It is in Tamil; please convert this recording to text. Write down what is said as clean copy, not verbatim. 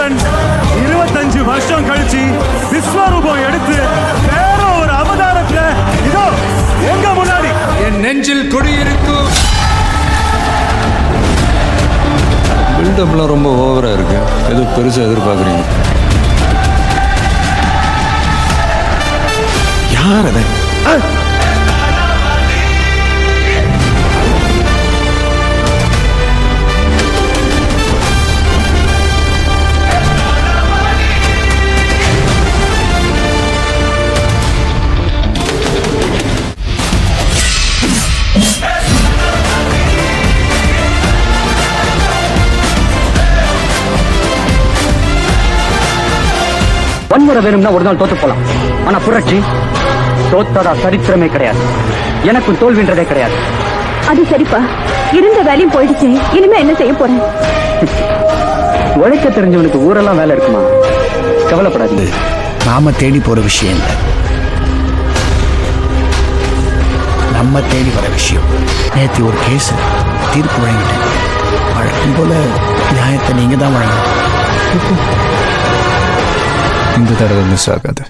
முருகன் 25 வருஷம் கழிச்சு விஸ்வரூபம் எடுத்து வேற ஒரு அவதாரத்துல இதோ எங்க முன்னாடி என் நெஞ்சில் குடியிருக்கும். பில்டப்லாம் ரொம்ப ஓவரா இருக்கு. எது பெருசா எதிர்பார்க்குறீங்க? யார் அது? வன்முறை வேணும்னா ஒரு நாள் தோத்து போலாம். ஆனா புரட்சி தோத்ததா சரித்திரமே கிடையாது. எனக்கும் தோல்வின்றதே கிடையாது. அது சரிப்பா, இருந்த வேலையும் போயிடுச்சு. இனிமே என்ன செய்ய போறேன்? உழைக்க தெரிஞ்சவனுக்கு ஊரெல்லாம் வேலை இருக்குமா? கவலைப்படாது. நாம தேடி போற விஷயம் இல்லை, நம்ம தேடி வர விஷயம். நேற்று ஒரு கேஸ் தீர்ப்பு வழங்கிட்டேன். வழக்கம் போல நியாயத்தை நீங்க தான் வழங்கணும். இந்த தடவை மிஸ் ஆகாது.